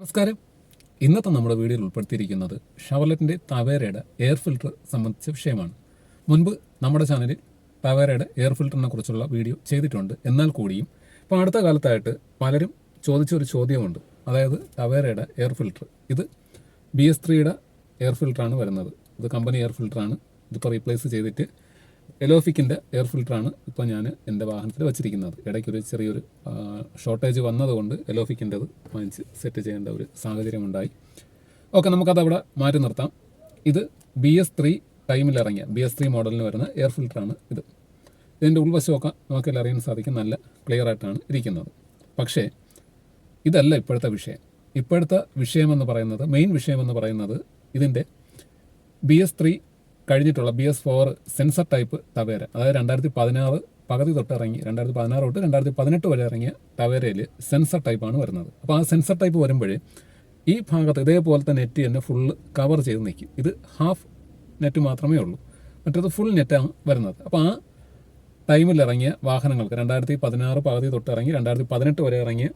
നമസ്കാരം. ഇന്നത്തെ നമ്മുടെ വീഡിയോയിൽ ഉൾപ്പെടുത്തിയിരിക്കുന്നത് ഷവർലെറ്റിൻ്റെ തവേരയുടെ എയർ ഫിൽറ്റർ സംബന്ധിച്ച വിഷയമാണ്. മുൻപ് നമ്മുടെ ചാനലിൽ തവേരയുടെ എയർ ഫിൽറ്ററിനെ കുറിച്ചുള്ള വീഡിയോ ചെയ്തിട്ടുണ്ട്. എന്നാൽ കൂടിയും ഇപ്പോൾ അടുത്ത കാലത്തായിട്ട് പലരും ചോദിച്ചൊരു ചോദ്യമുണ്ട്. അതായത് തവേരയുടെ എയർ ഫിൽറ്റർ, ഇത് BS3യുടെ എയർ ഫിൽറ്ററാണ് വരുന്നത്. ഇത് കമ്പനി എയർ ഫിൽറ്ററാണ്. ഇതിപ്പോൾ റീപ്ലേസ് ചെയ്തിട്ട് എലോഫിക്കിൻ്റെ എയർ ഫിൽറ്ററാണ് ഇപ്പോൾ ഞാൻ എൻ്റെ വാഹനത്തിൽ വെച്ചിരിക്കുന്നത്. ഇടയ്ക്കൊരു ചെറിയൊരു ഷോർട്ടേജ് വന്നതുകൊണ്ട് എലോഫിക്കിൻ്റെത് വാങ്ങിച്ച് സെറ്റ് ചെയ്യേണ്ട ഒരു സാഹചര്യമുണ്ടായി. ഓക്കെ, നമുക്കതവിടെ മാറ്റി നിർത്താം. ഇത് BS3 ടൈമിലിറങ്ങിയ BS3 മോഡലിന് വരുന്ന എയർ ഫിൽറ്ററാണ് ഇത്. ഇതിൻ്റെ ഉൾവശമൊക്കെ നമുക്കെല്ലാം അറിയാൻ സാധിക്കും, നല്ല ക്ലിയർ ആയിട്ടാണ് ഇരിക്കുന്നത്. പക്ഷേ ഇതല്ല ഇപ്പോഴത്തെ വിഷയം. ഇപ്പോഴത്തെ വിഷയമെന്ന് പറയുന്നത്, മെയിൻ വിഷയമെന്ന് പറയുന്നത് ഇതിൻ്റെ BS3 കഴിഞ്ഞിട്ടുള്ള BS4 സെൻസർ ടൈപ്പ് തവേര, അതായത് 2016 പകുതി തൊട്ട് ഇറങ്ങി 2016 തൊട്ട് 2018 വരെ ഇറങ്ങിയ തവേരയിൽ സെൻസർ ടൈപ്പാണ് വരുന്നത്. അപ്പോൾ ആ സെൻസർ ടൈപ്പ് വരുമ്പോഴേ ഈ ഭാഗത്ത് ഇതേപോലത്തെ നെറ്റ് തന്നെ ഫുള്ള് കവർ ചെയ്ത് നിൽക്കും. ഇത് ഹാഫ് നെറ്റ് മാത്രമേ ഉള്ളൂ, മറ്റേത് ഫുൾ നെറ്റാണ് വരുന്നത്. അപ്പോൾ ആ ടൈമിൽ ഇറങ്ങിയ വാഹനങ്ങൾക്ക് 2016 പകുതി തൊട്ട് ഇറങ്ങി 2018 വരെ ഇറങ്ങിയ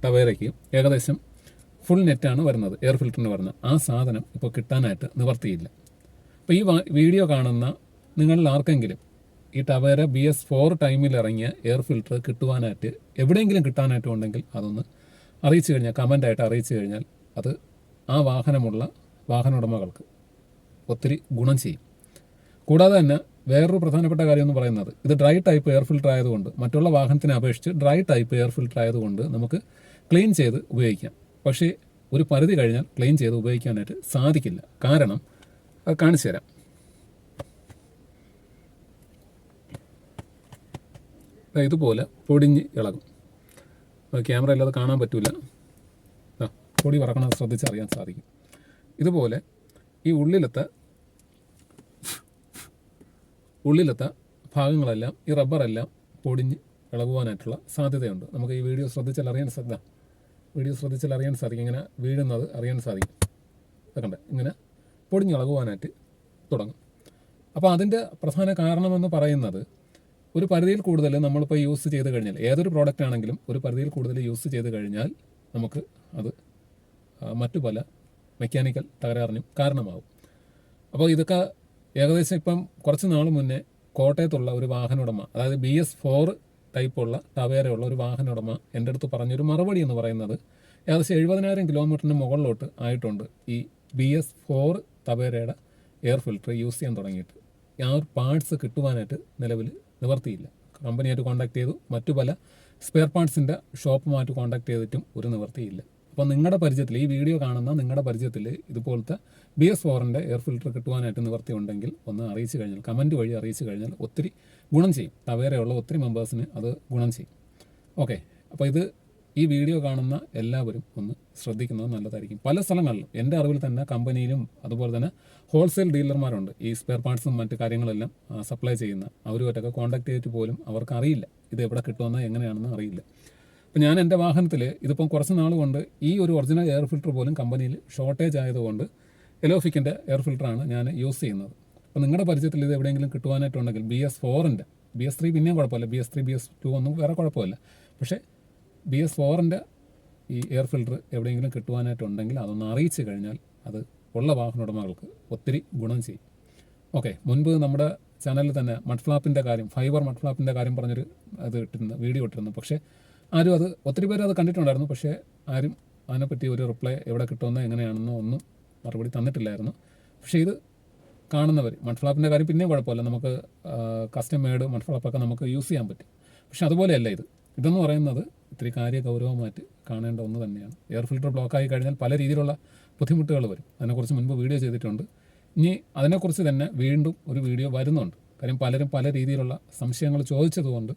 തവേരയ്ക്ക് ഏകദേശം ഫുൾ നെറ്റാണ് വരുന്നത്, എയർ ഫിൽറ്ററിന് വരുന്നത്. ആ സാധനം ഇപ്പോൾ കിട്ടാനായിട്ട് നിവർത്തിയില്ല. അപ്പോൾ ഈ വീഡിയോ കാണുന്ന നിങ്ങളിൽ ആർക്കെങ്കിലും ഈ ടവേര BS4 ടൈമിൽ ഇറങ്ങിയ എയർ ഫിൽറ്റർ കിട്ടുവാനായിട്ട്, എവിടെയെങ്കിലും കിട്ടാനായിട്ട് ഉണ്ടെങ്കിൽ അതൊന്ന് അറിയിച്ചു കഴിഞ്ഞാൽ, കമൻ്റായിട്ട് അറിയിച്ചു കഴിഞ്ഞാൽ അത് ആ വാഹനമുള്ള വാഹന ഉടമകൾക്ക് ഒത്തിരി ഗുണം ചെയ്യും. കൂടാതെ തന്നെ വേറൊരു പ്രധാനപ്പെട്ട കാര്യം എന്ന് പറയുന്നത്, ഇത് ഡ്രൈ ടൈപ്പ് എയർ ഫിൽറ്റർ ആയതുകൊണ്ട്, മറ്റുള്ള വാഹനത്തിനെ അപേക്ഷിച്ച് ഡ്രൈ ടൈപ്പ് എയർ ഫിൽറ്റർ ആയതുകൊണ്ട് നമുക്ക് ക്ലീൻ ചെയ്ത് ഉപയോഗിക്കാം. പക്ഷേ ഒരു പരിധി കഴിഞ്ഞാൽ ക്ലീൻ ചെയ്ത് ഉപയോഗിക്കാനായിട്ട് സാധിക്കില്ല. കാരണം അത് കാണിച്ചു തരാം. ഇതുപോലെ പൊടിഞ്ഞ് ഇളകും. ക്യാമറ ഇല്ലാതെ കാണാൻ പറ്റില്ല. പൊടി പറക്കണം, ശ്രദ്ധിച്ചറിയാൻ സാധിക്കും. ഇതുപോലെ ഈ ഉള്ളിലത്തെ ഭാഗങ്ങളെല്ലാം, ഈ റബ്ബറെല്ലാം പൊടിഞ്ഞ് ഇളകുവാനായിട്ടുള്ള സാധ്യതയുണ്ട്. നമുക്ക് ഈ വീഡിയോ ശ്രദ്ധിച്ചാൽ അറിയാൻ സാധിക്കും. ഇങ്ങനെ വീഴുന്നത് അറിയാൻ സാധിക്കും. കണ്ടേ, ഇങ്ങനെ പൊടിഞ്ഞിളകുവാനായിട്ട് തുടങ്ങും. അപ്പോൾ അതിൻ്റെ പ്രധാന കാരണമെന്ന് പറയുന്നത്, ഒരു പരിധിയിൽ കൂടുതൽ നമ്മളിപ്പോൾ യൂസ് ചെയ്ത് കഴിഞ്ഞാൽ, ഏതൊരു പ്രോഡക്റ്റ് ആണെങ്കിലും ഒരു പരിധിയിൽ കൂടുതൽ യൂസ് ചെയ്ത് കഴിഞ്ഞാൽ നമുക്ക് അത് മറ്റു പല മെക്കാനിക്കൽ തകരാറിനും കാരണമാകും. അപ്പോൾ ഇതൊക്കെ ഏകദേശം ഇപ്പം കുറച്ച് നാൾ മുന്നേ കോട്ടയത്തുള്ള ഒരു വാഹന ഉടമ, അതായത് BS4 ടൈപ്പുള്ള ടവേരയുള്ള ഒരു വാഹന ഉടമ എൻ്റെ അടുത്ത് പറഞ്ഞൊരു മറുപടി എന്ന് പറയുന്നത്, ഏകദേശം 70,000 കിലോമീറ്ററിന് മുകളിലോട്ട് ആയിട്ടുണ്ട് ഈ BS4 തവേരയുടെ എയർ ഫിൽറ്റർ യൂസ് ചെയ്യാൻ തുടങ്ങിയിട്ട്. ആ ഒരു പാർട്സ് കിട്ടുവാനായിട്ട് നിലവിൽ നിവർത്തിയില്ല. കമ്പനിയായിട്ട് കോൺടാക്ട് ചെയ്തു, മറ്റു പല സ്പെയർ പാർട്സിൻ്റെ ഷോപ്പുമായിട്ട് കോൺടാക്ട് ചെയ്തിട്ടും ഒരു നിവർത്തിയില്ല. അപ്പോൾ നിങ്ങളുടെ പരിചയത്തിൽ, ഈ വീഡിയോ കാണുന്ന നിങ്ങളുടെ പരിചയത്തിൽ ഇതുപോലത്തെ BS4ൻ്റെ എയർ ഫിൽറ്റർ കിട്ടുവാനായിട്ട് നിവർത്തി ഉണ്ടെങ്കിൽ ഒന്ന് അറിയിച്ചു കഴിഞ്ഞാൽ, കമൻറ്റ് വഴി അറിയിച്ചു കഴിഞ്ഞാൽ ഒത്തിരി ഗുണം ചെയ്യും. തവേരയുള്ള ഒത്തിരി മെമ്പേഴ്സിന് അത് ഗുണം ചെയ്യും. ഓക്കെ, അപ്പോൾ ഈ വീഡിയോ കാണുന്ന എല്ലാവരും ഒന്ന് ശ്രദ്ധിക്കുന്നത് നല്ലതായിരിക്കും. പല സ്ഥലങ്ങളിലും എൻ്റെ അറിവിൽ തന്നെ കമ്പനിയിലും അതുപോലെ തന്നെ ഹോൾസെയിൽ ഡീലർമാരുണ്ട് ഈ സ്പെയർ പാർട്സും മറ്റു കാര്യങ്ങളെല്ലാം സപ്ലൈ ചെയ്യുന്ന. അവരുമായിട്ടൊക്കെ കോൺടാക്ട് ചെയ്തിട്ട് പോലും അവർക്ക് അറിയില്ല ഇത് എവിടെ കിട്ടുമെന്ന്, എങ്ങനെയാണെന്ന് അറിയില്ല. അപ്പോൾ ഞാൻ എൻ്റെ വാഹനത്തിൽ ഇതിപ്പം കുറച്ച് നാൾ കൊണ്ട് ഈ ഒരു ഒറിജിനൽ എയർ ഫിൽറ്റർ പോലും കമ്പനിയിൽ ഷോർട്ടേജ് ആയതുകൊണ്ട് എലോഫിക്കിൻ്റെ എയർ ഫിൽറ്ററാണ് ഞാൻ യൂസ് ചെയ്യുന്നത്. അപ്പോൾ നിങ്ങളുടെ പരിചയത്തിൽ ഇത് എവിടെയെങ്കിലും കിട്ടുവാനായിട്ടുണ്ടെങ്കിൽ BS4ൻ്റെ, BS3 പിന്നെയും കുഴപ്പമില്ല, BS3 BS2 ഒന്നും വേറെ കുഴപ്പമില്ല, പക്ഷേ BS4ൻ്റെ ഈ എയർ ഫിൽറ്റർ എവിടെയെങ്കിലും കിട്ടുവാനായിട്ടുണ്ടെങ്കിൽ അതൊന്ന് അറിയിച്ചു കഴിഞ്ഞാൽ അത് ഉള്ള വാഹന ഉടമകൾക്ക് ഒത്തിരി ഗുണം ചെയ്യും. ഓക്കെ, മുൻപ് നമ്മുടെ ചാനലിൽ തന്നെ മഡ്ഫ്ലാപ്പിൻ്റെ കാര്യം, ഫൈബർ മഡ്ഫ്ലാപ്പിൻ്റെ കാര്യം പറഞ്ഞൊരു വീഡിയോ ഇട്ടിരുന്നു. പക്ഷേ ആരും ഒത്തിരി പേര് അത് കണ്ടിട്ടുണ്ടായിരുന്നു. പക്ഷേ ആരും അതിനെപ്പറ്റി ഒരു റിപ്ലൈ എവിടെ കിട്ടുമെന്നോ എങ്ങനെയാണെന്നോ ഒന്നും മറുപടി തന്നിട്ടില്ലായിരുന്നു. പക്ഷേ ഇത് കാണുന്നവർ, മഡ്ഫ്ലാപ്പിൻ്റെ കാര്യം പിന്നെയും കുഴപ്പമില്ല, നമുക്ക് കസ്റ്റം മെയ്ഡ് മഡ്ഫ്ലാപ്പൊക്കെ നമുക്ക് യൂസ് ചെയ്യാൻ പറ്റും. പക്ഷെ അതുപോലെയല്ല ഇതെന്ന് പറയുന്നത് ഇത്തിരി ഗൗരവമായിട്ട് കാണേണ്ട ഒന്ന് തന്നെയാണ്. എയർ ഫിൽറ്റർ ബ്ലോക്കായി കഴിഞ്ഞാൽ പല രീതിയിലുള്ള ബുദ്ധിമുട്ടുകൾ വരും. അതിനെക്കുറിച്ച് മുൻപ് വീഡിയോ ചെയ്തിട്ടുണ്ട്. ഇനി അതിനെക്കുറിച്ച് തന്നെ വീണ്ടും ഒരു വീഡിയോ വരുന്നുണ്ട്. കാര്യം പലരും പല രീതിയിലുള്ള സംശയങ്ങൾ ചോദിച്ചതുകൊണ്ട്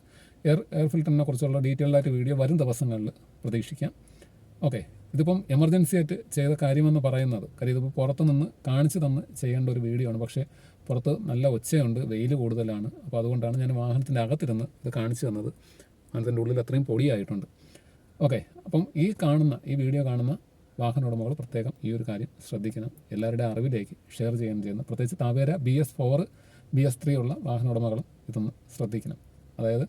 എയർ ഫിൽറ്ററിനെ കുറിച്ചുള്ള ഡീറ്റെയിൽഡായിട്ട് വീഡിയോ വരും ദിവസങ്ങളിൽ പ്രതീക്ഷിക്കാം. ഓക്കെ, ഇതിപ്പം എമർജൻസി ആയിട്ട് ചെയ്ത കാര്യമെന്ന് പറയുന്നത്, കാര്യം ഇതിപ്പോൾ പുറത്ത് നിന്ന് കാണിച്ചു തന്ന് ചെയ്യേണ്ട ഒരു വീഡിയോ ആണ്. പക്ഷേ പുറത്ത് നല്ല ഒച്ചയുണ്ട്, വെയിൽ കൂടുതലാണ്. അപ്പോൾ അതുകൊണ്ടാണ് ഞാൻ വാഹനത്തിൻ്റെ അകത്തിരുന്ന് ഇത് കാണിച്ചു തന്നത്. വാഹനത്തിൻ്റെ ഉള്ളിൽ അത്രയും പൊടിയായിട്ടുണ്ട്. ഓക്കെ, അപ്പം ഈ വീഡിയോ കാണുന്ന വാഹന ഉടമകൾ പ്രത്യേകം ഈ ഒരു കാര്യം ശ്രദ്ധിക്കണം. എല്ലാവരുടെ അറിവിലേക്ക് ഷെയർ ചെയ്യുന്നു. പ്രത്യേകിച്ച് തവേര BS4 BS3 ഉള്ള വാഹന ഉടമകളും ഇതൊന്ന് ശ്രദ്ധിക്കണം. അതായത്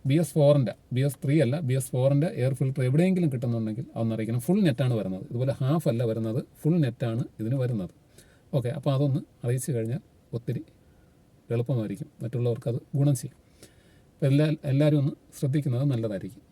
BS4-ൻ്റെ BS3 അല്ല BS4-ൻ്റെ എയർ ഫിൽറ്റർ എവിടെയെങ്കിലും കിട്ടുന്നുണ്ടെങ്കിൽ അതൊന്ന് അറിയിക്കണം. ഫുൾ നെറ്റാണ് വരുന്നത്, ഇതുപോലെ ഹാഫ് അല്ല വരുന്നത്, ഫുൾ നെറ്റാണ് ഇതിന് വരുന്നത്. ഓക്കെ, അപ്പോൾ അതൊന്ന് അറിയിച്ചു കഴിഞ്ഞാൽ ഒത്തിരി എളുപ്പമായിരിക്കും, മറ്റുള്ളവർക്കത് ഗുണം ചെയ്യും. അപ്പോൾ എല്ലാവരും ഒന്ന് ശ്രദ്ധിക്കുന്നത് നല്ലതായിരിക്കും.